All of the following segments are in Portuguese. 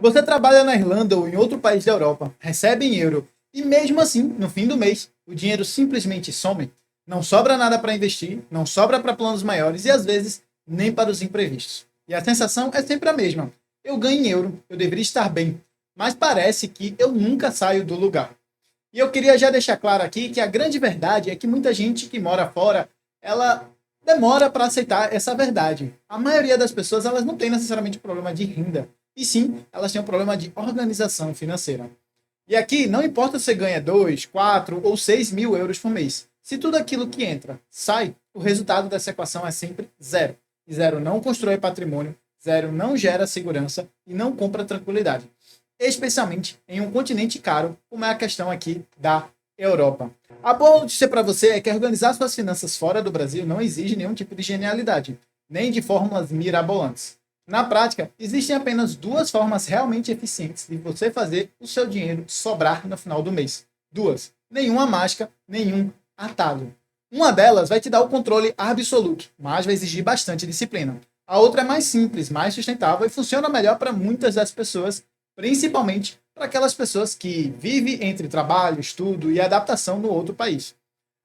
Você trabalha na Irlanda ou em outro país da Europa, recebe em euro e mesmo assim, no fim do mês, o dinheiro simplesmente some. Não sobra nada para investir, não sobra para planos maiores e às vezes nem para os imprevistos. E a sensação é sempre a mesma. Eu ganho em euro, eu deveria estar bem, mas parece que eu nunca saio do lugar. E eu queria já deixar claro aqui que a grande verdade é que muita gente que mora fora, ela demora para aceitar essa verdade. A maioria das pessoas, elas não tem necessariamente problema de renda, e sim, elas têm um problema de organização financeira. E aqui, não importa se você ganha 2, 4 ou 6 mil euros por mês. Se tudo aquilo que entra sai, o resultado dessa equação é sempre zero. E zero não constrói patrimônio, zero não gera segurança e não compra tranquilidade. Especialmente em um continente caro, como é a questão aqui da Europa. A boa notícia para você é que organizar suas finanças fora do Brasil não exige nenhum tipo de genialidade, nem de fórmulas mirabolantes. Na prática, existem apenas duas formas realmente eficientes de você fazer o seu dinheiro sobrar no final do mês. Duas. Nenhuma mágica, nenhum atalho. Uma delas vai te dar o controle absoluto, mas vai exigir bastante disciplina. A outra é mais simples, mais sustentável e funciona melhor para muitas das pessoas, principalmente para aquelas pessoas que vivem entre trabalho, estudo e adaptação no outro país.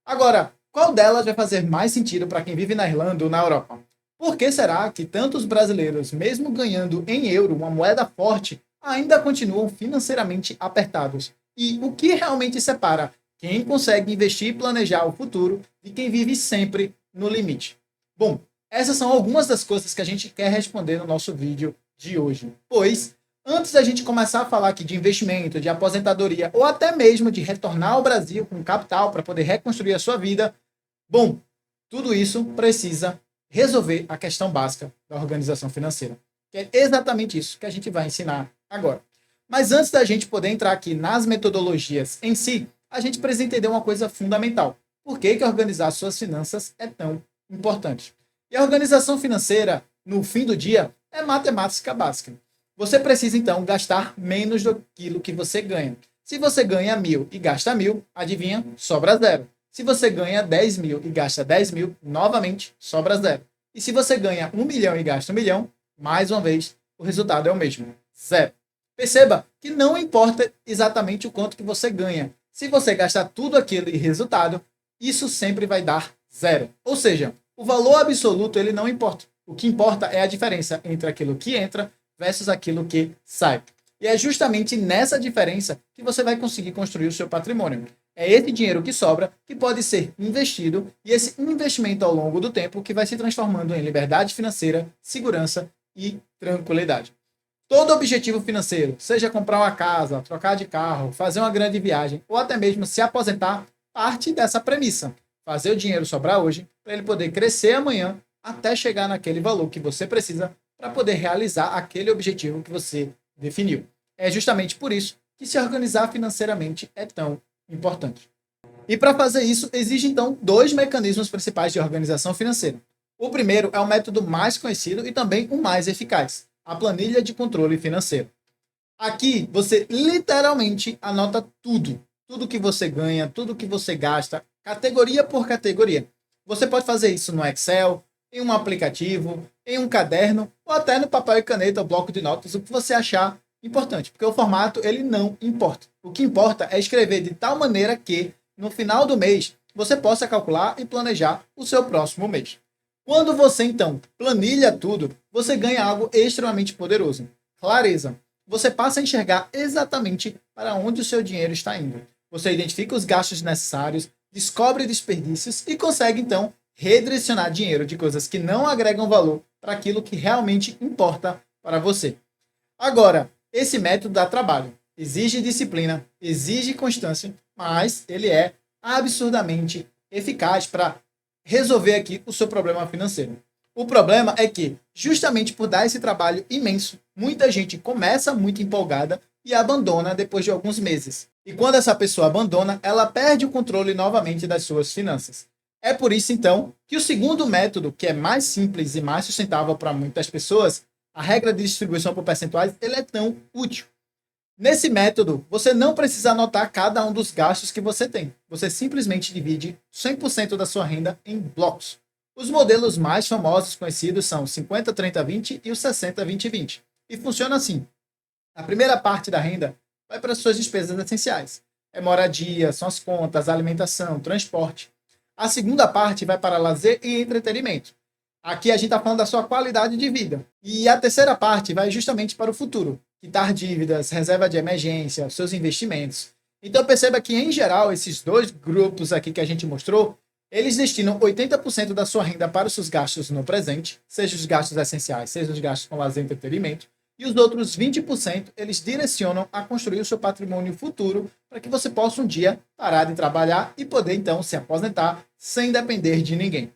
Agora, qual delas vai fazer mais sentido para quem vive na Irlanda ou na Europa? Por que será que tantos brasileiros, mesmo ganhando em euro, uma moeda forte, ainda continuam financeiramente apertados? E o que realmente separa quem consegue investir e planejar o futuro de quem vive sempre no limite? Bom, essas são algumas das coisas que a gente quer responder no nosso vídeo de hoje. Pois, antes da gente começar a falar aqui de investimento, de aposentadoria ou até mesmo de retornar ao Brasil com capital para poder reconstruir a sua vida, bom, tudo isso precisa resolver a questão básica da organização financeira. Que é exatamente isso que a gente vai ensinar agora. Mas antes da gente poder entrar aqui nas metodologias em si, a gente precisa entender uma coisa fundamental. Por que organizar suas finanças é tão importante? E a organização financeira, no fim do dia, é matemática básica. Você precisa, então, gastar menos do que você ganha. Se você ganha 1.000 e gasta 1.000, adivinha? Sobra zero. Se você ganha 10 mil e gasta 10 mil, novamente, sobra zero. E se você ganha 1 milhão e gasta 1 milhão, mais uma vez, o resultado é o mesmo, zero. Perceba que não importa exatamente o quanto que você ganha. Se você gastar tudo aquilo e resultado, isso sempre vai dar zero. Ou seja, o valor absoluto ele não importa. O que importa é a diferença entre aquilo que entra versus aquilo que sai. E é justamente nessa diferença que você vai conseguir construir o seu patrimônio. É esse dinheiro que sobra que pode ser investido e esse investimento ao longo do tempo que vai se transformando em liberdade financeira, segurança e tranquilidade. Todo objetivo financeiro, seja comprar uma casa, trocar de carro, fazer uma grande viagem ou até mesmo se aposentar, parte dessa premissa. Fazer o dinheiro sobrar hoje para ele poder crescer amanhã até chegar naquele valor que você precisa para poder realizar aquele objetivo que você definiu. É justamente por isso que se organizar financeiramente é tão importante. E para fazer isso, existem então dois mecanismos principais de organização financeira. O primeiro é o método mais conhecido e também o mais eficaz, a planilha de controle financeiro. Aqui você literalmente anota tudo, tudo que você ganha, tudo que você gasta, categoria por categoria. Você pode fazer isso no Excel, em um aplicativo, em um caderno ou até no papel e caneta ou bloco de notas, o que você achar importante, porque o formato ele não importa. O que importa é escrever de tal maneira que no final do mês você possa calcular e planejar o seu próximo mês. Quando você então planilha tudo, você ganha algo extremamente poderoso: clareza. Você passa a enxergar exatamente para onde o seu dinheiro está indo. Você identifica os gastos necessários, descobre desperdícios e consegue então redirecionar dinheiro de coisas que não agregam valor para aquilo que realmente importa para você. Agora, esse método dá trabalho, exige disciplina, exige constância, mas ele é absurdamente eficaz para resolver aqui o seu problema financeiro. O problema é que, justamente por dar esse trabalho imenso, muita gente começa muito empolgada e abandona depois de alguns meses. E quando essa pessoa abandona, ela perde o controle novamente das suas finanças. É por isso, então, que o segundo método, que é mais simples e mais sustentável para muitas pessoas, a regra de distribuição por percentuais, ele é tão útil. Nesse método, você não precisa anotar cada um dos gastos que você tem. Você simplesmente divide 100% da sua renda em blocos. Os modelos mais famosos conhecidos são o 50, 30, 20 e o 60, 20, 20. E funciona assim. A primeira parte da renda vai para as suas despesas essenciais. É moradia, são as contas, alimentação, transporte. A segunda parte vai para lazer e entretenimento. Aqui a gente está falando da sua qualidade de vida. E a terceira parte vai justamente para o futuro. Quitar dívidas, reserva de emergência, seus investimentos. Então perceba que, em geral, esses dois grupos aqui que a gente mostrou, eles destinam 80% da sua renda para os seus gastos no presente, seja os gastos essenciais, seja os gastos com lazer e entretenimento, e os outros 20% eles direcionam a construir o seu patrimônio futuro para que você possa um dia parar de trabalhar e poder então se aposentar sem depender de ninguém.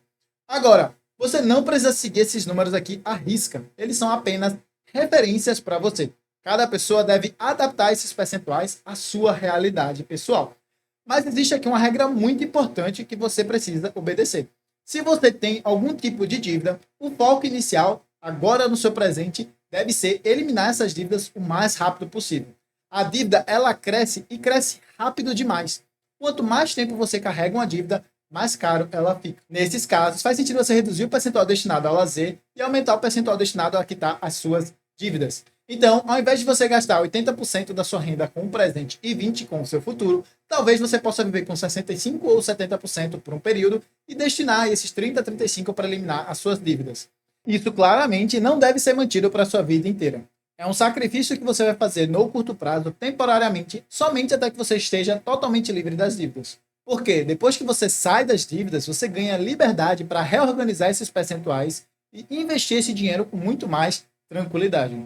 Agora, você não precisa seguir esses números aqui à risca, eles são apenas referências para você. Cada pessoa deve adaptar esses percentuais à sua realidade pessoal. Mas existe aqui uma regra muito importante que você precisa obedecer. Se você tem algum tipo de dívida, o foco inicial, agora no seu presente, deve ser eliminar essas dívidas o mais rápido possível. A dívida, ela cresce e cresce rápido demais. Quanto mais tempo você carrega uma dívida, mais caro ela fica. Nesses casos, faz sentido você reduzir o percentual destinado ao lazer e aumentar o percentual destinado a quitar as suas dívidas. Então, ao invés de você gastar 80% da sua renda com o presente e 20% com o seu futuro, talvez você possa viver com 65% ou 70% por um período e destinar esses 30% a 35% para eliminar as suas dívidas. Isso claramente não deve ser mantido para a sua vida inteira. É um sacrifício que você vai fazer no curto prazo, temporariamente, somente até que você esteja totalmente livre das dívidas. Porque depois que você sai das dívidas, você ganha liberdade para reorganizar esses percentuais e investir esse dinheiro com muito mais tranquilidade.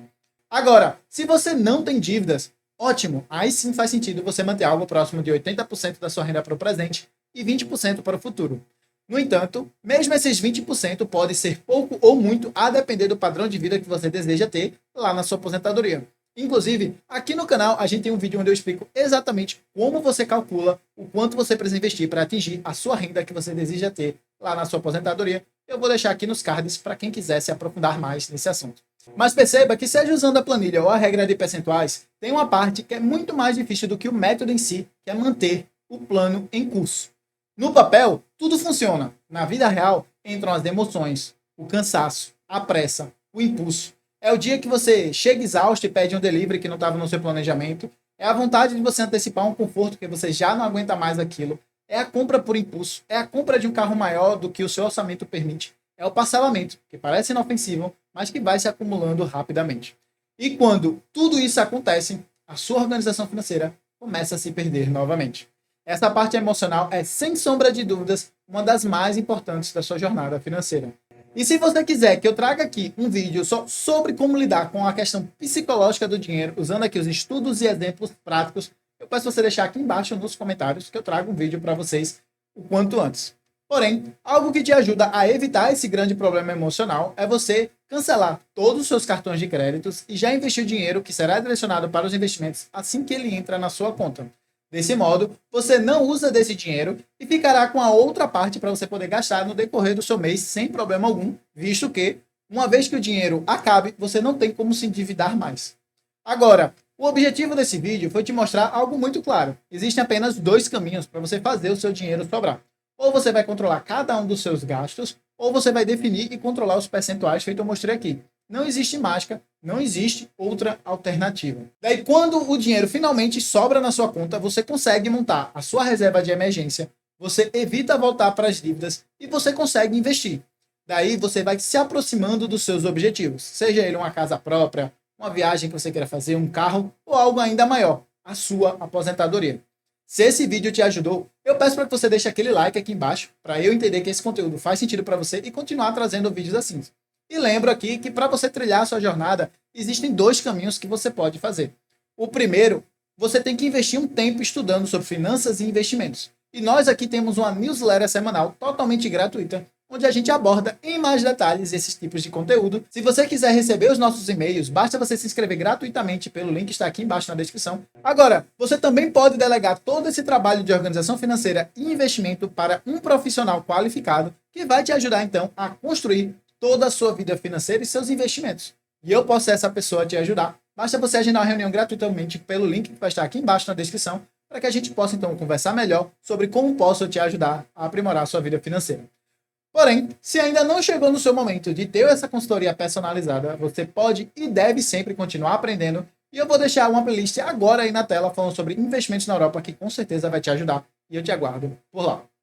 Agora, se você não tem dívidas, ótimo, aí sim faz sentido você manter algo próximo de 80% da sua renda para o presente e 20% para o futuro. No entanto, mesmo esses 20% podem ser pouco ou muito a depender do padrão de vida que você deseja ter lá na sua aposentadoria. Inclusive, aqui no canal a gente tem um vídeo onde eu explico exatamente como você calcula o quanto você precisa investir para atingir a sua renda que você deseja ter lá na sua aposentadoria. Eu vou deixar aqui nos cards para quem quiser se aprofundar mais nesse assunto. Mas perceba que, seja usando a planilha ou a regra de percentuais, tem uma parte que é muito mais difícil do que o método em si, que é manter o plano em curso. No papel, tudo funciona. Na vida real, entram as emoções, o cansaço, a pressa, o impulso. É o dia que você chega exausto e pede um delivery que não estava no seu planejamento. É a vontade de você antecipar um conforto que você já não aguenta mais aquilo. É a compra por impulso. É a compra de um carro maior do que o seu orçamento permite. É o parcelamento, que parece inofensivo, mas que vai se acumulando rapidamente. E quando tudo isso acontece, a sua organização financeira começa a se perder novamente. Essa parte emocional é, sem sombra de dúvidas, uma das mais importantes da sua jornada financeira. E se você quiser que eu traga aqui um vídeo só sobre como lidar com a questão psicológica do dinheiro, usando aqui os estudos e exemplos práticos, eu peço você deixar aqui embaixo nos comentários que eu trago um vídeo para vocês o quanto antes. Porém, algo que te ajuda a evitar esse grande problema emocional é você cancelar todos os seus cartões de créditos e já investir o dinheiro que será direcionado para os investimentos assim que ele entra na sua conta. Desse modo, você não usa desse dinheiro e ficará com a outra parte para você poder gastar no decorrer do seu mês sem problema algum, visto que, uma vez que o dinheiro acabe, você não tem como se endividar mais. Agora, o objetivo desse vídeo foi te mostrar algo muito claro. Existem apenas dois caminhos para você fazer o seu dinheiro sobrar. Ou você vai controlar cada um dos seus gastos, ou você vai definir e controlar os percentuais feito eu mostrei aqui. Não existe mágica, não existe outra alternativa. Daí, quando o dinheiro finalmente sobra na sua conta, você consegue montar a sua reserva de emergência, você evita voltar para as dívidas e você consegue investir. Daí, você vai se aproximando dos seus objetivos, seja ele uma casa própria, uma viagem que você queira fazer, um carro ou algo ainda maior, a sua aposentadoria. Se esse vídeo te ajudou, eu peço para que você deixe aquele like aqui embaixo, para eu entender que esse conteúdo faz sentido para você e continuar trazendo vídeos assim. E lembro aqui que para você trilhar a sua jornada, existem dois caminhos que você pode fazer. O primeiro, você tem que investir um tempo estudando sobre finanças e investimentos. E nós aqui temos uma newsletter semanal totalmente gratuita, onde a gente aborda em mais detalhes esses tipos de conteúdo. Se você quiser receber os nossos e-mails, basta você se inscrever gratuitamente pelo link que está aqui embaixo na descrição. Agora, você também pode delegar todo esse trabalho de organização financeira e investimento para um profissional qualificado que vai te ajudar, então, a construir toda a sua vida financeira e seus investimentos. E eu posso ser essa pessoa a te ajudar. Basta você agendar uma reunião gratuitamente pelo link que vai estar aqui embaixo na descrição, para que a gente possa, então, conversar melhor sobre como posso te ajudar a aprimorar a sua vida financeira. Porém, se ainda não chegou no seu momento de ter essa consultoria personalizada, você pode e deve sempre continuar aprendendo E eu vou deixar uma playlist agora aí na tela falando sobre investimentos na Europa, que com certeza vai te ajudar. E eu te aguardo por lá.